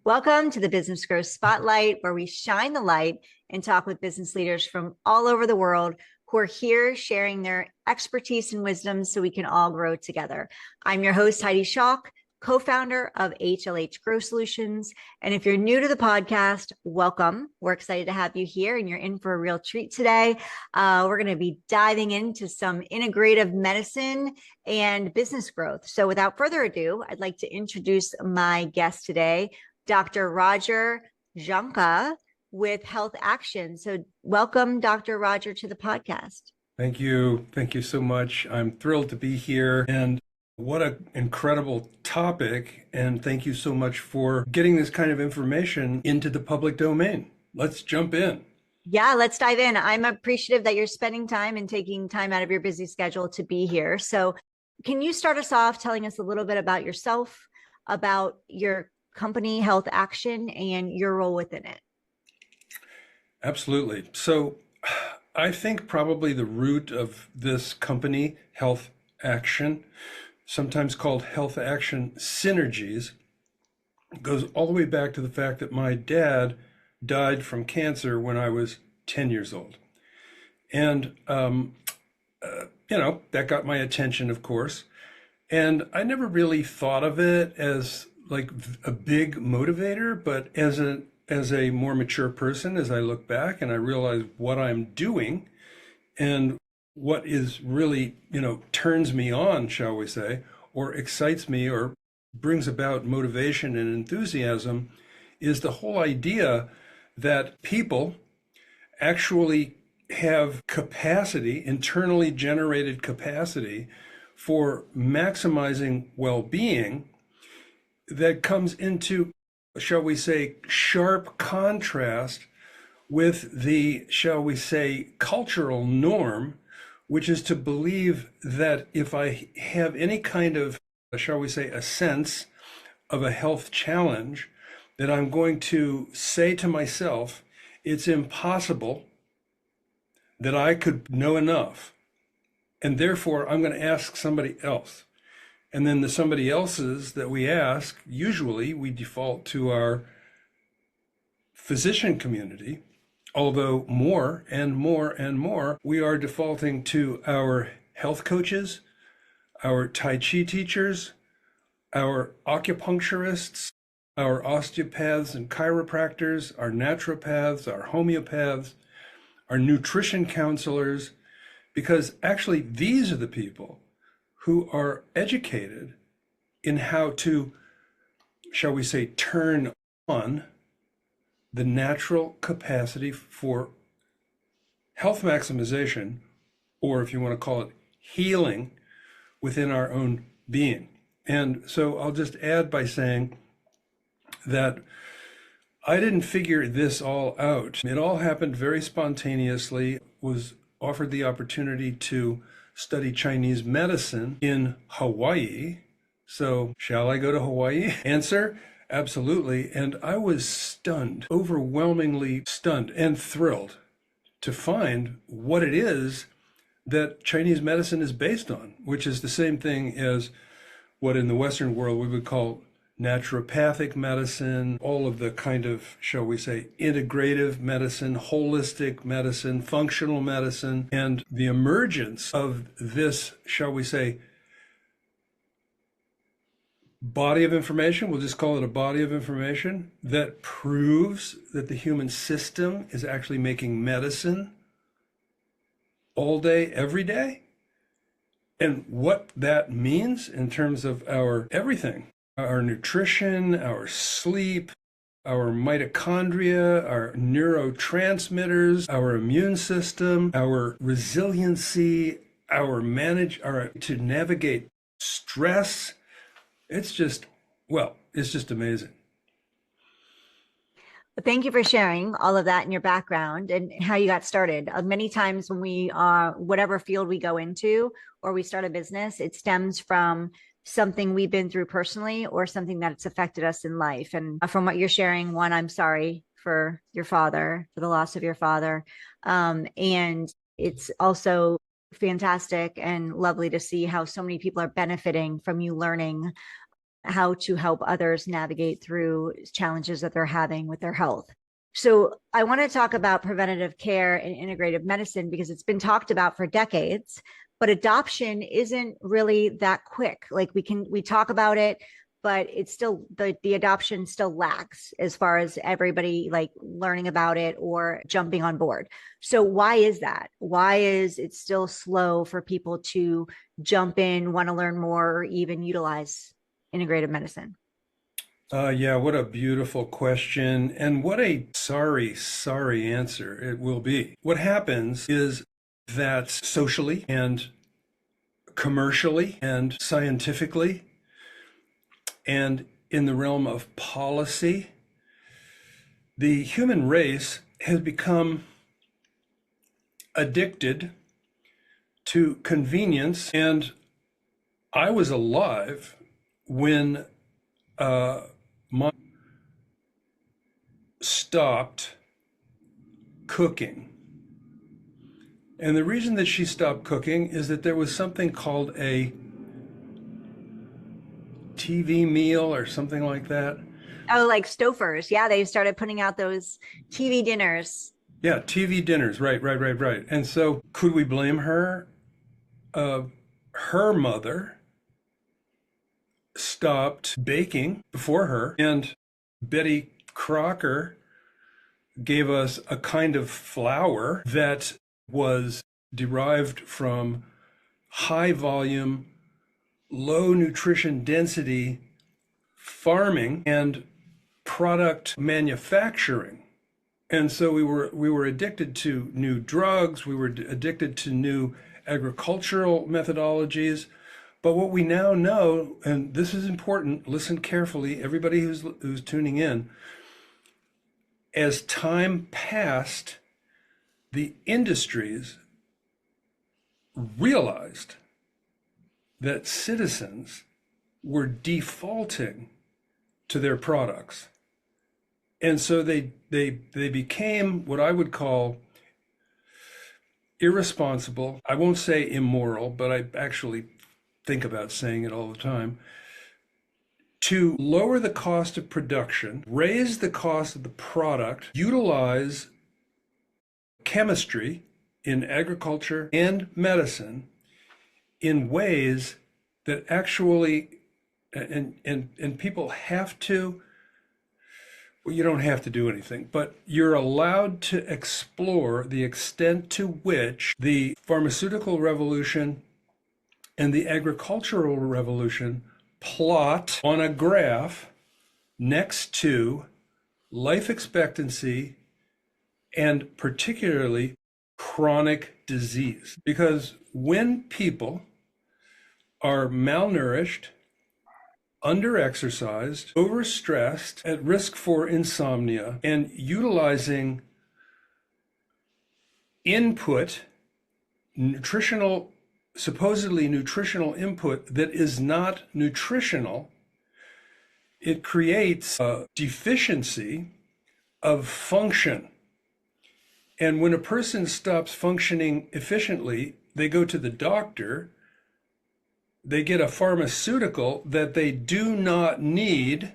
Welcome to the Business Growth Spotlight, where we shine the light and talk with business leaders from all over the world who are here sharing their expertise and wisdom so we can all grow together. I'm your host, Heidi Schalk, co-founder of HLH Growth Solutions. And if you're new to the podcast, welcome. We're excited to have you here, and you're in for a real treat today. We're going to be diving into some integrative medicine and business growth. So without further ado, I'd like to introduce my guest today, Dr. Roger Jahnke with Health Action. So welcome, Dr. Roger, to the podcast. Thank you. Thank you so much. I'm thrilled to be here. And what an incredible topic. And thank you so much for getting this kind of information into the public domain. Let's jump in. Yeah, let's dive in. I'm appreciative that you're spending time and taking time out of your busy schedule to be here. So can you start us off telling us a little bit about yourself, about your company, Health Action, and your role within it? Absolutely. So I think probably the root of this company, Health Action, sometimes called Health Action Synergies, goes all the way back to the fact that my dad died from cancer when I was 10 years old. And, that got my attention, of course. And I never really thought of it as like a big motivator, but as a more mature person, as I look back and I realize what I'm doing and what is really, turns me on, shall we say, or excites me or brings about motivation and enthusiasm, is the whole idea that people actually have capacity, internally generated capacity for maximizing well-being that comes into, shall we say, sharp contrast with the, shall we say, cultural norm, which is to believe that if I have any kind of, shall we say, a sense of a health challenge, that I'm going to say to myself, it's impossible that I could know enough. And therefore, I'm going to ask somebody else. And then the somebody else's that we ask, usually we default to our physician community, although more and more and more, we are defaulting to our health coaches, our Tai Chi teachers, our acupuncturists, our osteopaths and chiropractors, our naturopaths, our homeopaths, our nutrition counselors, because actually these are the people who are educated in how to, shall we say, turn on the natural capacity for health maximization, or if you want to call it healing, within our own being. And so I'll just add by saying that I didn't figure this all out. It all happened very spontaneously. Was offered the opportunity to study Chinese medicine in Hawaii. So shall I go to Hawaii? Answer, absolutely. And I was stunned, overwhelmingly stunned and thrilled to find what it is that Chinese medicine is based on, which is the same thing as what in the Western world we would call naturopathic medicine, all of the kind of, shall we say, integrative medicine, holistic medicine, functional medicine, and the emergence of this, shall we say, body of information, we'll just call it a body of information, that proves that the human system is actually making medicine all day, every day. And what that means in terms of our everything, our nutrition, our sleep, our mitochondria, our neurotransmitters, our immune system, our resiliency, to navigate stress. It's just amazing. Thank you for sharing all of that in your background and how you got started. Many times when we whatever field we go into or we start a business, it stems from something we've been through personally or something that's affected us in life. And from what you're sharing, one, I'm sorry for your father, for the loss of your father. And it's also fantastic and lovely to see how so many people are benefiting from you learning how to help others navigate through challenges that they're having with their health. So I want to talk about preventative care and integrative medicine because it's been talked about for decades, but adoption isn't really that quick. Like we talk about it, but it's still the adoption still lacks as far as everybody like learning about it or jumping on board. So why is that? Why is it still slow for people to jump in, want to learn more, or even utilize integrative medicine? Yeah, what a beautiful question. And what a sorry answer it will be. What happens is that socially and commercially and scientifically and in the realm of policy, the human race has become addicted to convenience. And I was alive when mom stopped cooking. And the reason that she stopped cooking is that there was something called a TV meal or something like that. Oh, like Stofers. Yeah, they started putting out those TV dinners. Yeah, TV dinners. Right. And so could we blame her? Her mother stopped baking before her, and Betty Crocker gave us a kind of flour that was derived from high volume, low nutrition density farming and product manufacturing. And so we were addicted to new drugs, we were addicted to new agricultural methodologies. But what we now know, and this is important, listen carefully, everybody who's tuning in, as time passed, the industries realized that citizens were defaulting to their products. And so they became what I would call irresponsible. I won't say immoral, but I actually think about saying it all the time. To lower the cost of production, raise the cost of the product, utilize chemistry in agriculture and medicine in ways that actually, and people have to, well, you don't have to do anything, but you're allowed to explore the extent to which the pharmaceutical revolution and the agricultural revolution plot on a graph next to life expectancy and particularly chronic disease. Because when people are malnourished, underexercised, overstressed, at risk for insomnia, and utilizing input, supposedly nutritional input that is not nutritional, it creates a deficiency of function. And when a person stops functioning efficiently, they go to the doctor, they get a pharmaceutical that they do not need,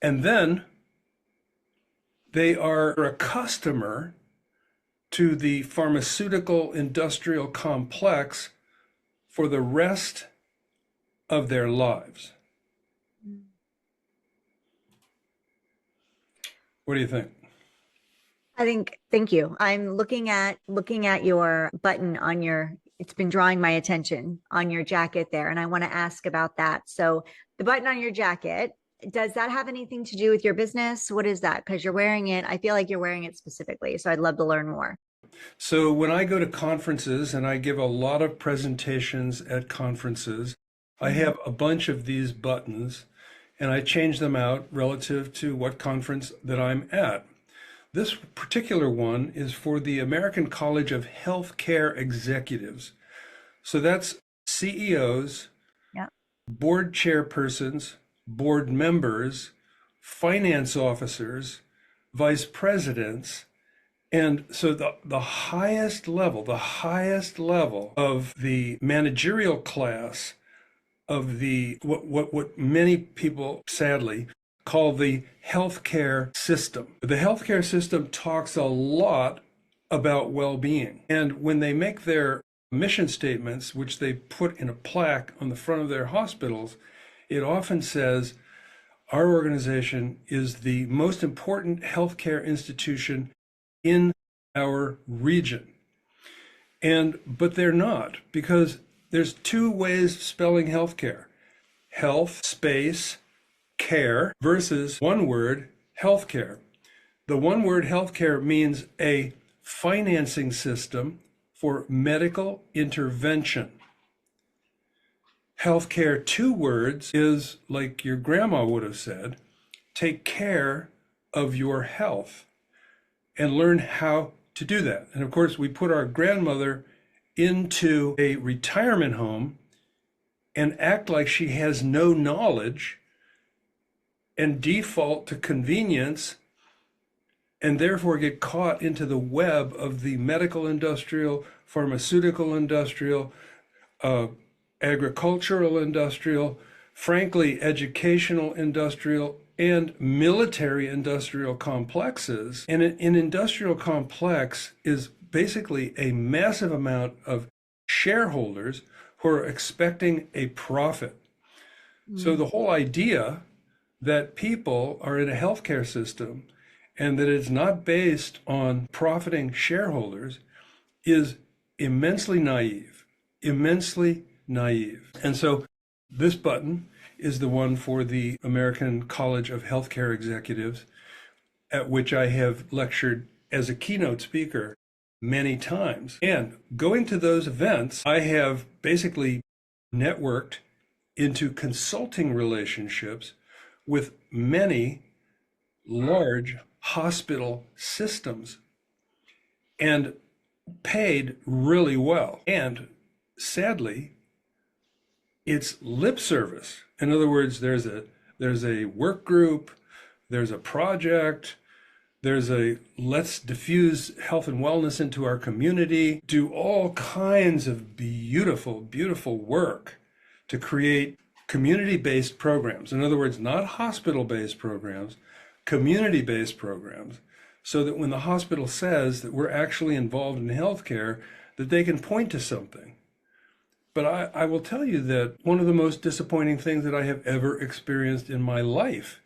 and then they are a customer to the pharmaceutical industrial complex for the rest of their lives. What do you think? Thank you. I'm looking at your button on your, it's been drawing my attention on your jacket there. And I want to ask about that. So the button on your jacket, does that have anything to do with your business? What is that? Because you're wearing it. I feel like you're wearing it specifically. So I'd love to learn more. So when I go to conferences and I give a lot of presentations at conferences, I have a bunch of these buttons and I change them out relative to what conference that I'm at. This particular one is for the American College of Healthcare Executives. So that's CEOs, Yeah. board chairpersons, board members, finance officers, vice presidents. And so the highest level of the managerial class of the what many people sadly call the healthcare system. The healthcare system talks a lot about well-being. And when they make their mission statements, which they put in a plaque on the front of their hospitals, it often says, our organization is the most important healthcare institution in our region. But they're not, because there's two ways of spelling healthcare: health, space, care, versus one word, healthcare. The one word healthcare means a financing system for medical intervention. Healthcare, two words, is like your grandma would have said, take care of your health and learn how to do that. And of course, we put our grandmother into a retirement home and act like she has no knowledge and default to convenience, and therefore get caught into the web of the medical industrial, pharmaceutical industrial, agricultural industrial, frankly, educational industrial, and military industrial complexes. And an industrial complex is basically a massive amount of shareholders who are expecting a profit. So the whole idea that people are in a healthcare system and that it's not based on profiting shareholders is immensely naive, immensely naive. And so this button is the one for the American College of Healthcare Executives, at which I have lectured as a keynote speaker many times. And going to those events, I have basically networked into consulting relationships with many large hospital systems and paid really well. And sadly, it's lip service. In other words, there's a work group, there's a project, there's a let's diffuse health and wellness into our community, do all kinds of beautiful, beautiful work to create community-based programs. In other words, not hospital-based programs, community-based programs, so that when the hospital says that we're actually involved in healthcare, that they can point to something. But I will tell you that one of the most disappointing things that I have ever experienced in my life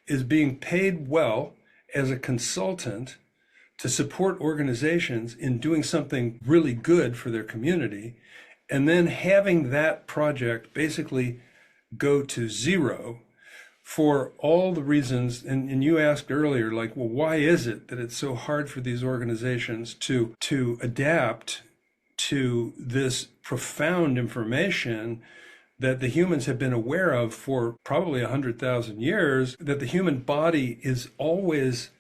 is being paid well as a consultant to support organizations in doing something really good for their community, and then having that project basically go to zero for all the reasons. And you asked earlier, like, well, why is it that it's so hard for these organizations to adapt to this profound information that the humans have been aware of for probably 100,000 years, that the human body is always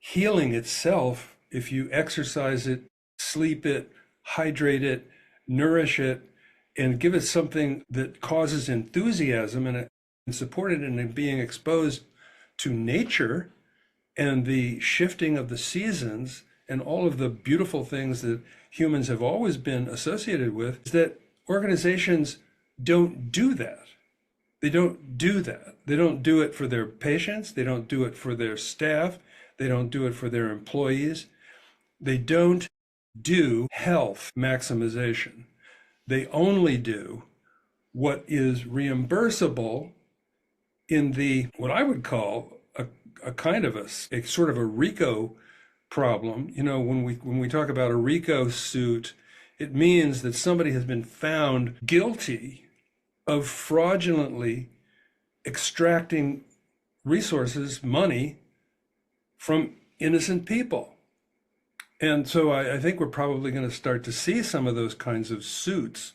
healing itself if you exercise it, sleep it, hydrate it, nourish it, and give it something that causes enthusiasm and support it in being exposed to nature and the shifting of the seasons and all of the beautiful things that humans have always been associated with, is that organizations don't do that. They don't do that. They don't do it for their patients. They don't do it for their staff. They don't do it for their employees. They don't do health maximization. They only do what is reimbursable in the, what I would call a kind of a sort of a RICO problem. You know, when we talk about a RICO suit, it means that somebody has been found guilty of fraudulently extracting resources, money, from innocent people. And so I think we're probably going to start to see some of those kinds of suits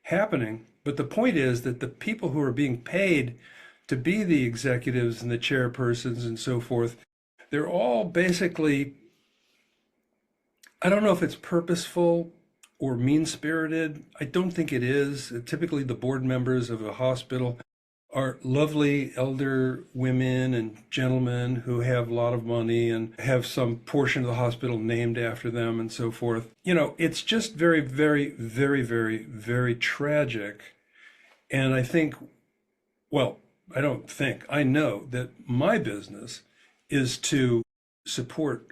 happening. But the point is that the people who are being paid to be the executives and the chairpersons and so forth, they're all basically, I don't know if it's purposeful or mean-spirited. I don't think it is. Typically, the board members of a hospital are lovely elder women and gentlemen who have a lot of money and have some portion of the hospital named after them and so forth. You know, it's just very, very, very, very, very tragic. And I think, well, I don't think, I know that my business is to support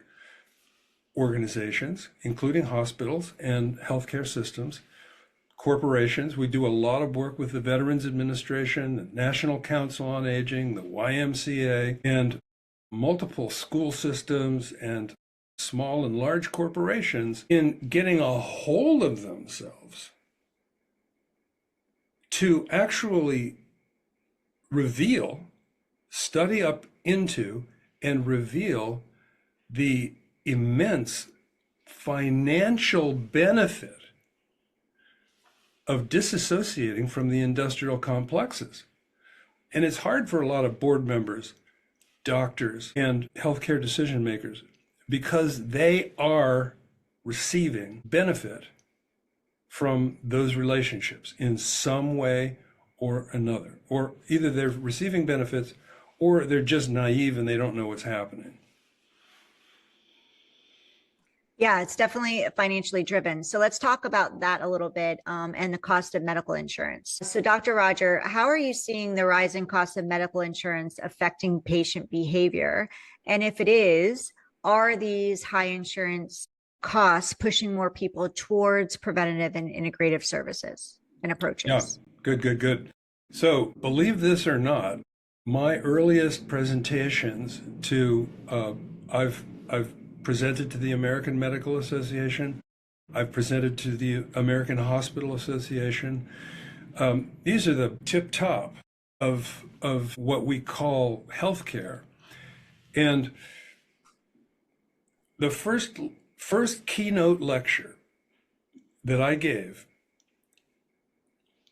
organizations, including hospitals and healthcare systems, corporations. We do a lot of work with the Veterans Administration, the National Council on Aging, the YMCA, and multiple school systems and small and large corporations in getting a hold of themselves to actually reveal, study up into, and reveal the immense financial benefit of disassociating from the industrial complexes. And it's hard for a lot of board members, doctors, and healthcare decision makers because they are receiving benefit from those relationships in some way or another. Or either they're receiving benefits or they're just naive and they don't know what's happening. Yeah, it's definitely financially driven. So let's talk about that a little bit, and the cost of medical insurance. So Dr. Roger, how are you seeing the rising cost of medical insurance affecting patient behavior? And if it is, are these high insurance costs pushing more people towards preventative and integrative services and approaches? Yeah, good. So believe this or not, my earliest presentations to, I've presented to the American Medical Association. I've presented to the American Hospital Association. These are the tip top of what we call healthcare. And the first keynote lecture that I gave,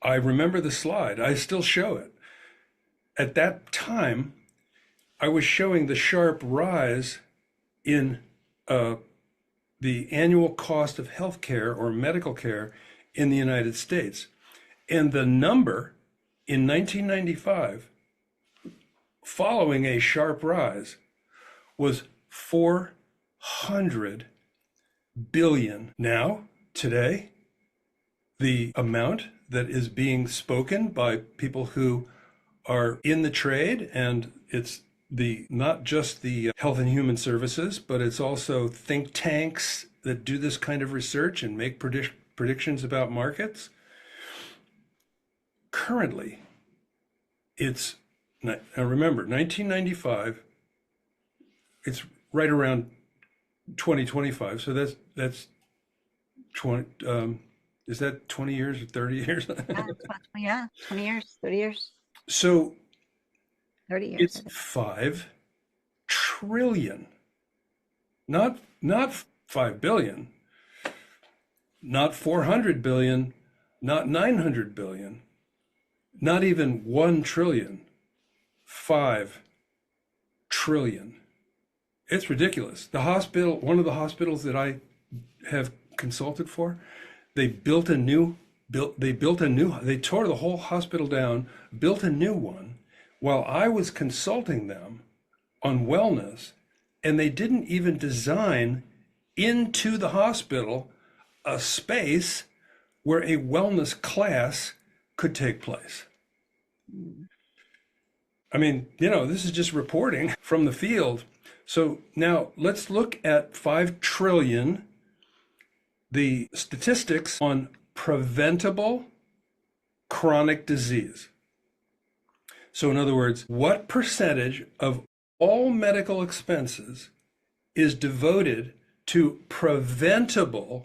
I remember the slide. I still show it. At that time, I was showing the sharp rise in the annual cost of healthcare or medical care in the United States. And the number in 1995, following a sharp rise, was 400 billion. Now, today, the amount that is being spoken by people who are in the trade, and it's not just the Health and Human Services, but it's also think tanks that do this kind of research and make predictions about markets. Currently, it's, now remember, 1995, it's right around 2025. So that's 20, is that 20 years or 30 years? Yeah, 20 years, 30 years. So 30 years. it's 5 trillion, not 5 billion, not 400 billion, not 900 billion, not even 1 trillion, 5 trillion. It's ridiculous. The hospital, one of the hospitals that I have consulted for, they tore the whole hospital down, built a new one, while I was consulting them on wellness, and they didn't even design into the hospital a space where a wellness class could take place. I mean, this is just reporting from the field. So now let's look at 5 trillion, the statistics on preventable chronic disease. So in other words, what percentage of all medical expenses is devoted to preventable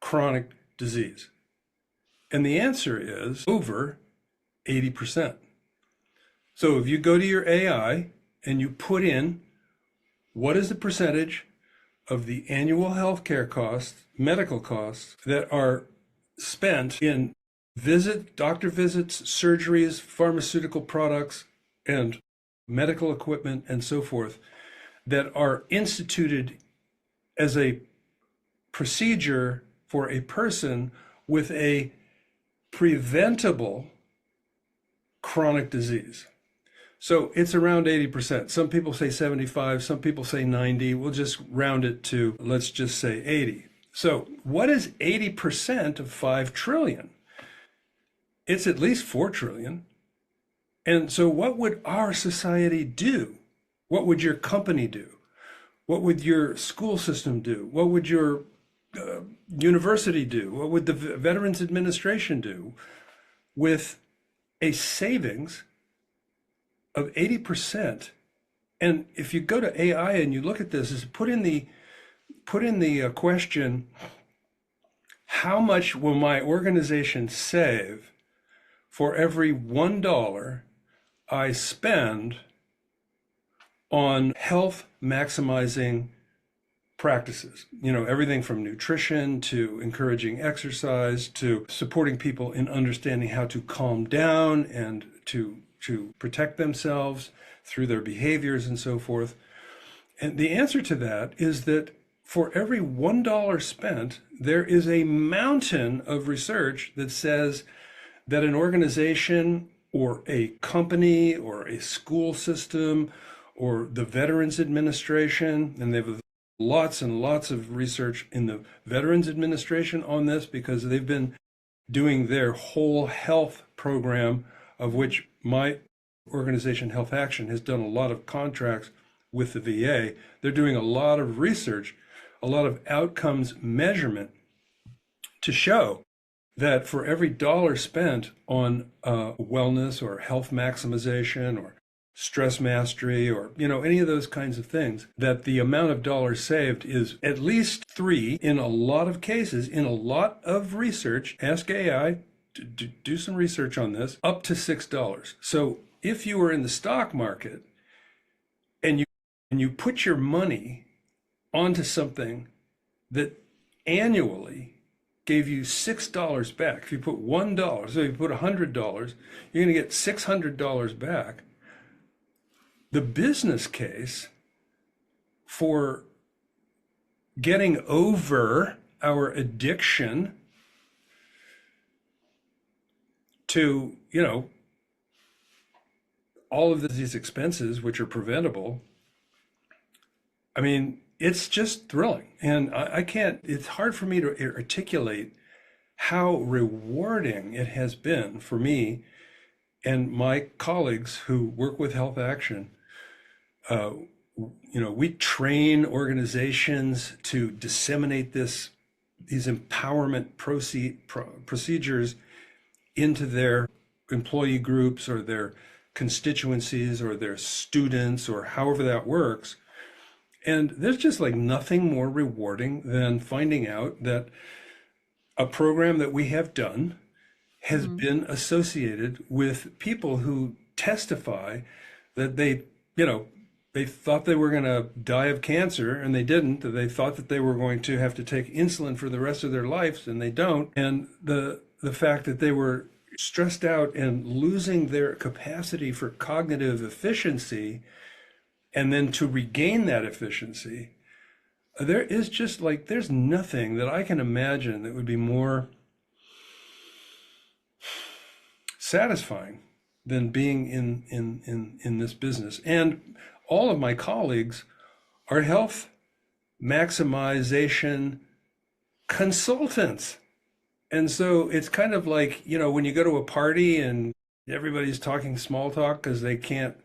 chronic disease? And the answer is over 80%. So if you go to your AI and you put in what is the percentage of the annual healthcare costs, medical costs, that are spent in doctor visits, surgeries, pharmaceutical products, and medical equipment, and so forth, that are instituted as a procedure for a person with a preventable chronic disease. So it's around 80%. Some people say 75, some people say 90. We'll just round it to, let's just say 80. So what is 80% of 5 trillion? it's at least 4 trillion. And so what would our society do? What would your company do? What would your school system do? What would your university do? What would the Veterans Administration do with a savings of 80%? And if you go to AI and you look at this, is put in the question, how much will my organization save for every $1 I spend on health maximizing practices? You know, everything from nutrition to encouraging exercise to supporting people in understanding how to calm down and to protect themselves through their behaviors and so forth. And the answer to that is that for every $1 spent, there is a mountain of research that says that an organization or a company or a school system or the Veterans Administration, and they have lots and lots of research in the Veterans Administration on this because they've been doing their whole health program, of which my organization, Health Action, has done a lot of contracts with the VA. They're doing a lot of research, a lot of outcomes measurement to show that for every dollar spent on wellness or health maximization or stress mastery or, you know, any of those kinds of things, that the amount of dollars saved is at least 3 in a lot of cases, in a lot of research. Ask AI to do some research on this, up to $6. So if you were in the stock market and you put your money onto something that annually gave you $6 back, if you put $1, so you put $100, you're going to get $600 back. The business case for getting over our addiction to, you know, all of these expenses, which are preventable, I mean, it's just thrilling. And I can't, it's hard for me to articulate how rewarding it has been for me and my colleagues who work with Health Action. You know, we train organizations to disseminate these empowerment procedures into their employee groups or their constituencies or their students or however that works. And there's just like nothing more rewarding than finding out that a program that we have done has been associated with people who testify that they, you know, they thought they were going to die of cancer and they didn't. They thought that they were going to have to take insulin for the rest of their lives and they don't. And the fact that they were stressed out and losing their capacity for cognitive efficiency, and then to regain that efficiency, there is just like, there's nothing that I can imagine that would be more satisfying than being in this business. And all of my colleagues are health maximization consultants. And so it's kind of like, you know, when you go to a party and everybody's talking small talk because they can't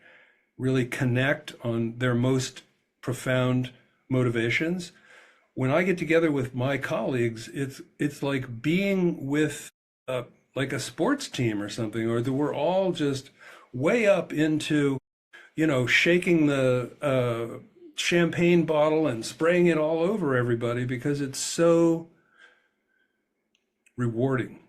really connect on their most profound motivations. When I get together with my colleagues, it's like being with like a sports team or something, or that we're all just way up into, you know, shaking the champagne bottle and spraying it all over everybody because it's so rewarding.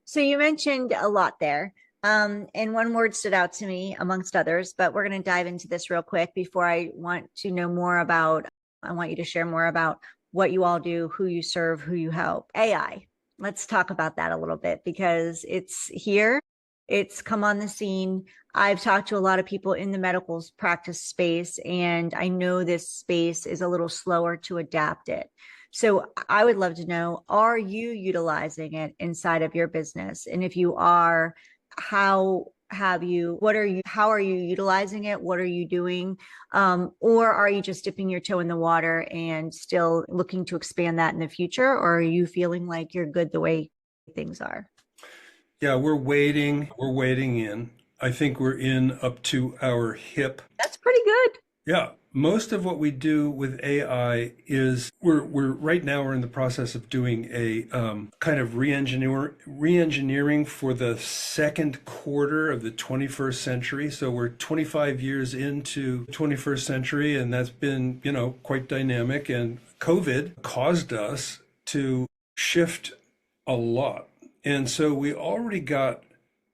So you mentioned a lot there. And one word stood out to me amongst others, but we're going to dive into this real quick before I want you to share more about what you all do, who you serve, who you help. AI. Let's talk about that a little bit because it's here. It's come on the scene. I've talked to a lot of people in the medical practice space, and I know this space is a little slower to adapt it. So I would love to know, are you utilizing it inside of your business? And if you are, how are you utilizing it? What are you doing? Or are you just dipping your toe in the water and still looking to expand that in the future? Or are you feeling like you're good the way things are? Yeah, we're wading in. I think we're in up to our hip. That's pretty good. Yeah, most of what we do with AI is we're right now we're in the process of doing a kind of re-engineering for the second quarter of the 21st century. So we're 25 years into the 21st century, and that's been, quite dynamic. And COVID caused us to shift a lot. And so we already got,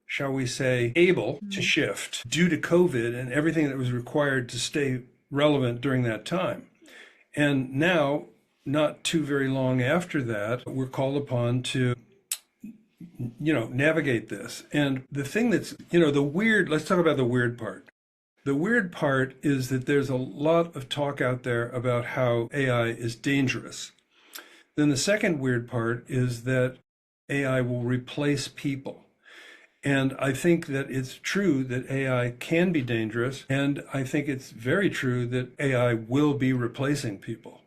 shall we say, able to shift due to COVID and everything that was required to stay relevant during that time. And now, not too very long after that, we're called upon to, navigate this. And the thing that's, let's talk about the weird part. The weird part is that there's a lot of talk out there about how AI is dangerous. Then the second weird part is that AI will replace people. And I think that it's true that AI can be dangerous. And I think it's very true that AI will be replacing people.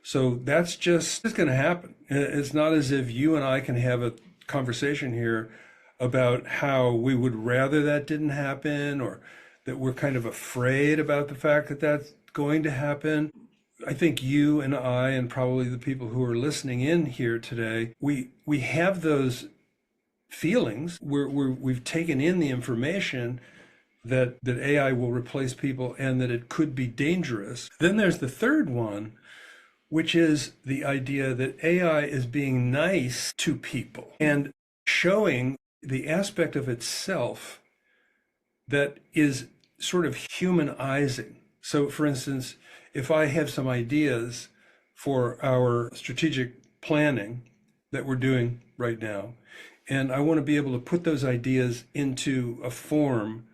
So that's just going to happen. It's not as if you and I can have a conversation here about how we would rather that didn't happen, or that we're kind of afraid about the fact that that's going to happen. I think you and I, and probably the people who are listening in here today, we have those feelings. We've taken in the information that AI will replace people and that it could be dangerous. Then there's the third one, which is the idea that AI is being nice to people and showing the aspect of itself that is sort of humanizing. So, for instance, if I have some ideas for our strategic planning that we're doing right now, and I want to be able to put those ideas into a form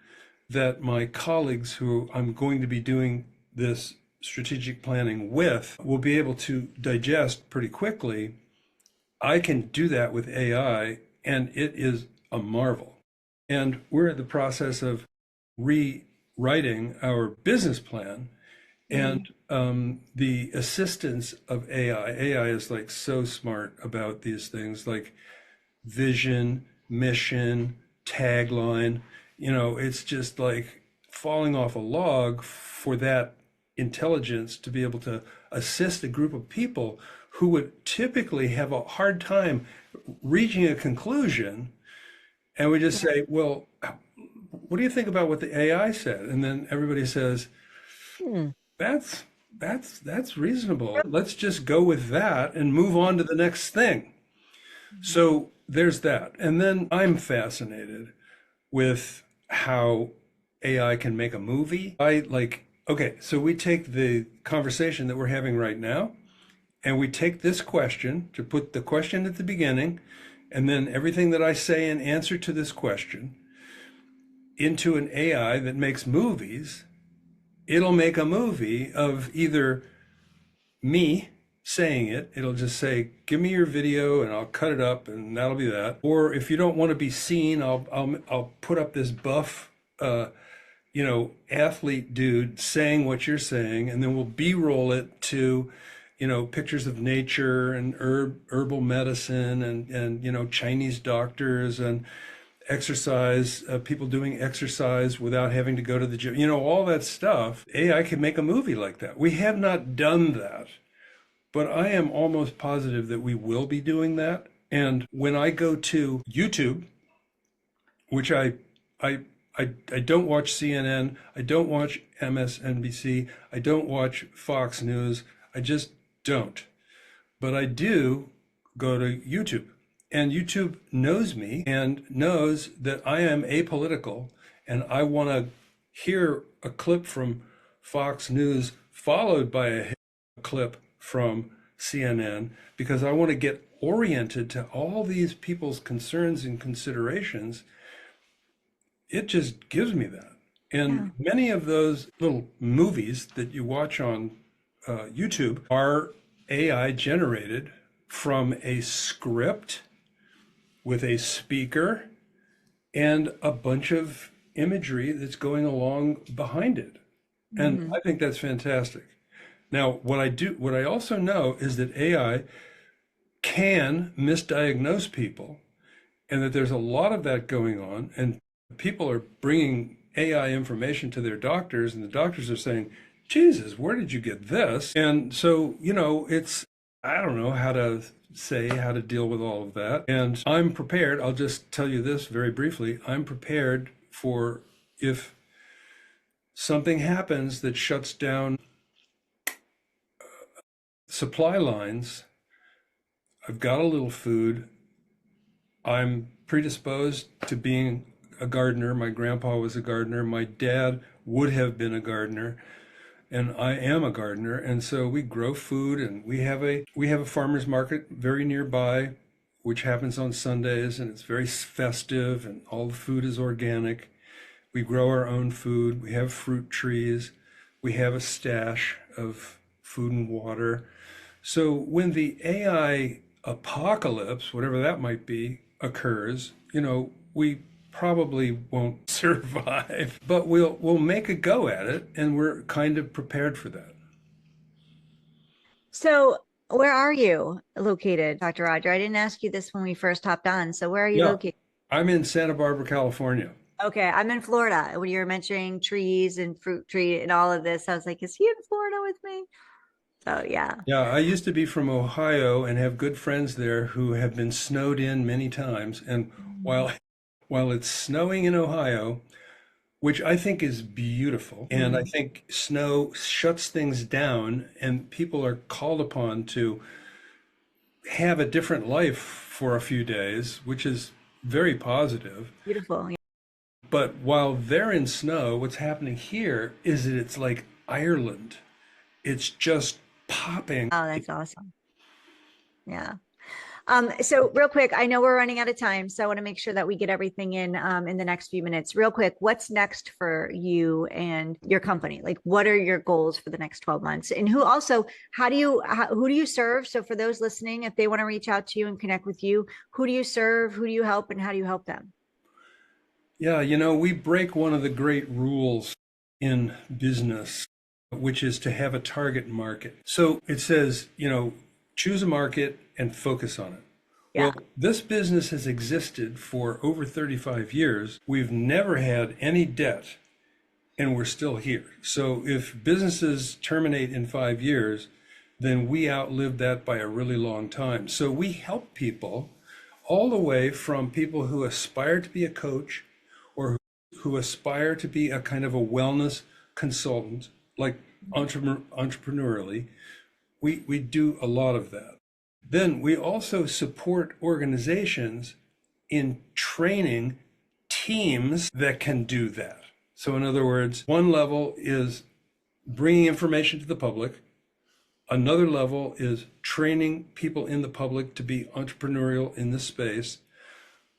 that my colleagues who I'm going to be doing this strategic planning with will be able to digest pretty quickly, I can do that with AI, and it is a marvel. And we're in the process of rewriting our business plan, and the assistance of AI. AI is like so smart about these things, like vision, mission, tagline. It's just like falling off a log for that intelligence to be able to assist a group of people who would typically have a hard time reaching a conclusion. And we just say, well, what do you think about what the AI said? And then everybody says, that's reasonable. Let's just go with that and move on to the next thing. So there's that. And then I'm fascinated with how AI can make a movie. Okay, so we take the conversation that we're having right now, and we take this question to put the question at the beginning, and then everything that I say in answer to this question into an AI that makes movies. It'll make a movie of either me saying it. It'll just say, give me your video and I'll cut it up and that'll be that. Or if you don't want to be seen, I'll put up this buff, athlete dude saying what you're saying, and then we'll B-roll it to, pictures of nature and herbal medicine and Chinese doctors and exercise, people doing exercise without having to go to the gym, all that stuff. AI can make a movie like that. We have not done that, but I am almost positive that we will be doing that. And when I go to YouTube, which I don't watch CNN, I don't watch MSNBC, I don't watch Fox News, I just don't. But I do go to YouTube. And YouTube knows me and knows that I am apolitical, and I want to hear a clip from Fox News followed by a clip from CNN, because I want to get oriented to all these people's concerns and considerations. It just gives me that. And many of those little movies that you watch on YouTube are AI generated from a script with a speaker and a bunch of imagery that's going along behind it. And I think that's fantastic. Now, what I also know is that AI can misdiagnose people and that there's a lot of that going on, and people are bringing AI information to their doctors, and the doctors are saying, Jesus, where did you get this? And so, I don't know how to deal with all of that. And I'm prepared. I'll just tell you this very briefly. I'm prepared for if something happens that shuts down supply lines, I've got a little food. I'm predisposed to being a gardener. My grandpa was a gardener. My dad would have been a gardener, and I am a gardener. And so we grow food, and we have a farmer's market very nearby, which happens on Sundays, and it's very festive, and all the food is organic. We grow our own food. We have fruit trees. We have a stash of food and water. So when the AI apocalypse, whatever that might be, occurs, we probably won't survive, but we'll make a go at it, and we're kind of prepared for that. So where are you located, Dr. Roger? I didn't ask you this when we first hopped on. So where are you Yeah, located? I'm in Santa Barbara, California. Okay, I'm in Florida. When you were mentioning trees and fruit tree and all of this, I was like, is he in Florida with me? So yeah, Yeah, I used to be from Ohio and have good friends there who have been snowed in many times. And while it's snowing in Ohio, which I think is beautiful, and I Mhm. think snow shuts things down, and people are called upon to have a different life for a few days, which is very positive. Beautiful. Yeah. But while they're in snow, what's happening here is that it's like Ireland. It's just popping. Oh, that's awesome. Yeah. So real quick, I know we're running out of time, so I want to make sure that we get everything in the next few minutes. Real quick, what's next for you and your company? Like, what are your goals for the next 12 months? And who do you serve? So for those listening, if they want to reach out to you and connect with you, who do you serve? Who do you help? And how do you help them? Yeah, we break one of the great rules in business, which is to have a target market. So it says, choose a market and focus on it. Yeah. Well, this business has existed for over 35 years. We've never had any debt, and we're still here. So if businesses terminate in 5 years, then we outlived that by a really long time. So we help people all the way from people who aspire to be a coach or who aspire to be a kind of a wellness consultant, like entrepreneurially. We do a lot of that. Then we also support organizations in training teams that can do that. So in other words, one level is bringing information to the public. Another level is training people in the public to be entrepreneurial in this space.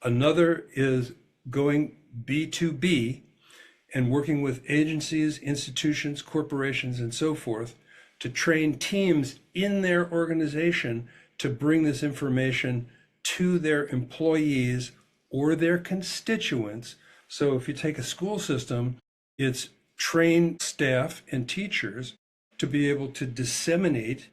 Another is going B2B and working with agencies, institutions, corporations, and so forth to train teams in their organization to bring this information to their employees or their constituents. So if you take a school system, it's train staff and teachers to be able to disseminate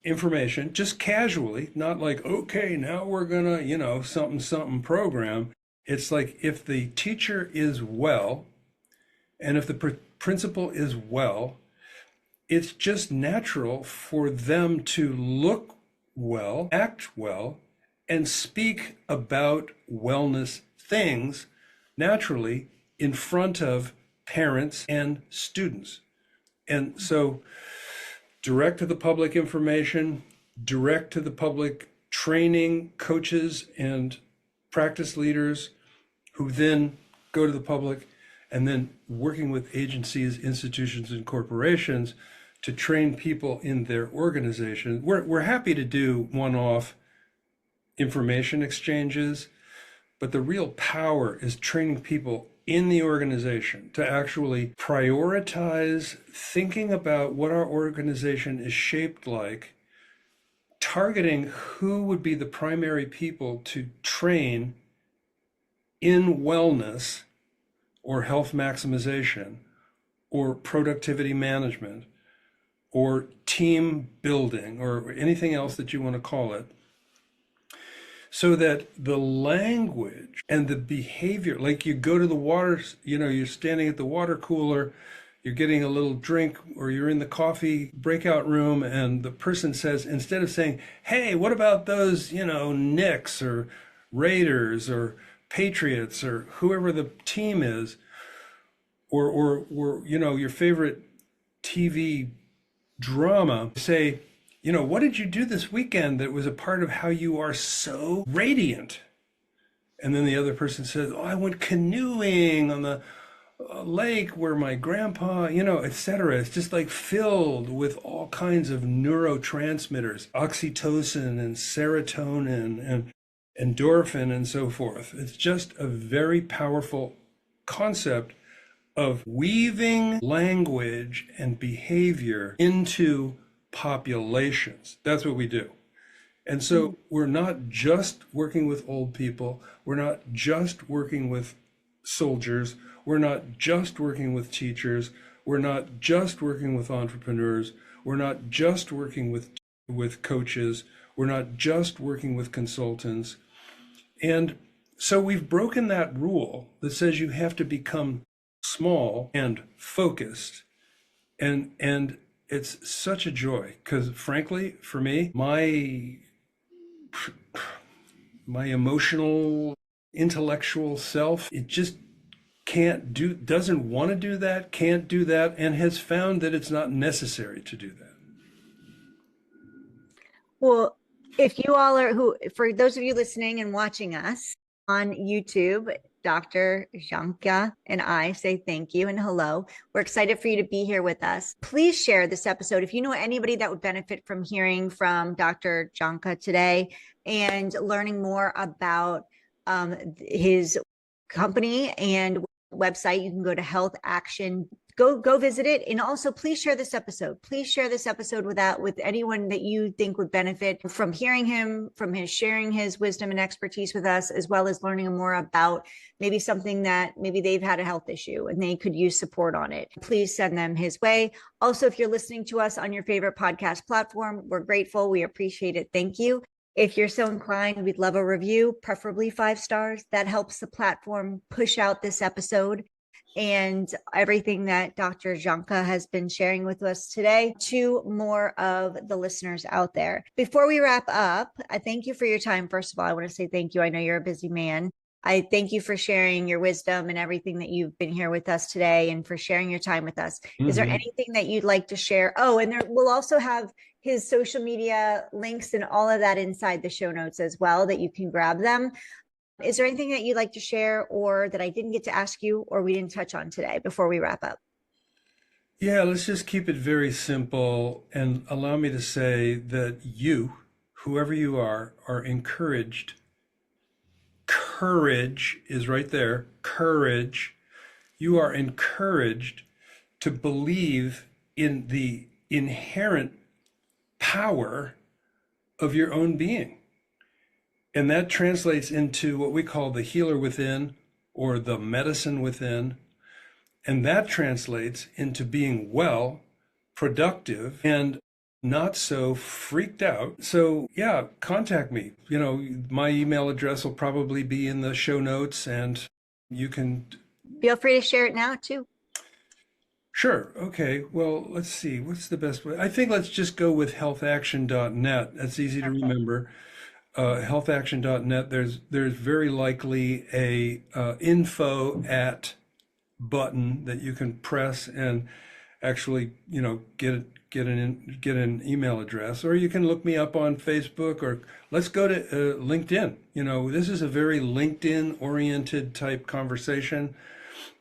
information just casually, not like, okay, now we're gonna, something, something program. It's like if the teacher is well and if the principal is well, it's just natural for them to look well, act well, and speak about wellness things naturally in front of parents and students. And so direct to the public information, direct to the public training coaches and practice leaders who then go to the public, and then working with agencies, institutions, and corporations to train people in their organization. We're happy to do one-off information exchanges, but the real power is training people in the organization to actually prioritize thinking about what our organization is shaped like, targeting who would be the primary people to train in wellness or health maximization or productivity management or team building or anything else that you want to call it. so that the language and the behavior, like you go to the water, you're standing at the water cooler, you're getting a little drink, or you're in the coffee breakout room, and the person says, instead of saying, hey, what about those, Knicks or Raiders or Patriots or whoever the team is, or your favorite TV drama, say, what did you do this weekend that was a part of how you are so radiant? And then the other person says, oh, I went canoeing on the lake where my grandpa, etc. It's just like filled with all kinds of neurotransmitters, oxytocin and serotonin and endorphin and so forth. It's just a very powerful concept of weaving language and behavior into populations. That's what we do. And so we're not just working with old people. We're not just working with soldiers. We're not just working with teachers. We're not just working with entrepreneurs. We're not just working with coaches. We're not just working with consultants. And so we've broken that rule that says you have to become small and focused. And it's such a joy, because frankly, for me, my emotional, intellectual self, it just doesn't want to do that, can't do that, and has found that it's not necessary to do that. Well, if you all for those of you listening and watching us on YouTube, Dr. Jahnke and I say thank you and hello. We're excited for you to be here with us. Please share this episode if you know anybody that would benefit from hearing from Dr. Jahnke today and learning more about his company and website. You can go to Health Action. Go visit it. And also please share this episode. Please share this episode with anyone that you think would benefit from hearing him, from his sharing his wisdom and expertise with us, as well as learning more about maybe something that maybe they've had a health issue and they could use support on it. Please send them his way. Also, if you're listening to us on your favorite podcast platform, we're grateful. We appreciate it. Thank you. If you're so inclined, we'd love a review, preferably 5 stars. That helps the platform push out this episode and everything that Dr. Jahnke has been sharing with us today to more of the listeners out there. Before we wrap up, I thank you for your time. First of all, I want to say thank you. I know you're a busy man. I thank you for sharing your wisdom and everything that you've been here with us today and for sharing your time with us. Mm-hmm. Is there anything that you'd like to share? Oh, and we'll also have his social media links and all of that inside the show notes as well, that you can grab them. Is there anything that you'd like to share or that I didn't get to ask you or we didn't touch on today before we wrap up? Yeah, let's just keep it very simple and allow me to say that you, whoever you are encouraged. Courage is right there. Courage. You are encouraged to believe in the inherent power of your own being. And that translates into what we call the healer within or the medicine within. And that translates into being well, productive, and not so freaked out. So yeah, contact me. My email address will probably be in the show notes, and you can feel free to share it now too. Sure. Okay. Well, let's see. What's the best way? I think let's just go with healthaction.net. That's easy to remember. Healthaction.net. There's very likely a info at button that you can press and actually, get an email address, or you can look me up on Facebook, or let's go to LinkedIn. This is a very LinkedIn oriented type conversation.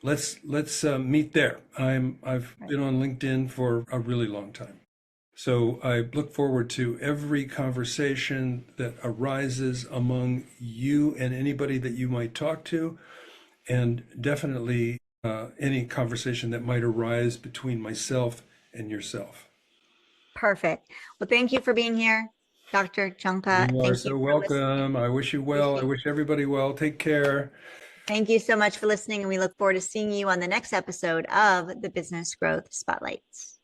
Let's meet there. I've been on LinkedIn for a really long time. So I look forward to every conversation that arises among you and anybody that you might talk to, and definitely any conversation that might arise between myself and yourself. Perfect. Well, thank you for being here, Dr. Jahnke. You are so welcome. I wish you well. I wish everybody well. Take care. Thank you so much for listening, and we look forward to seeing you on the next episode of the Business Growth Spotlights.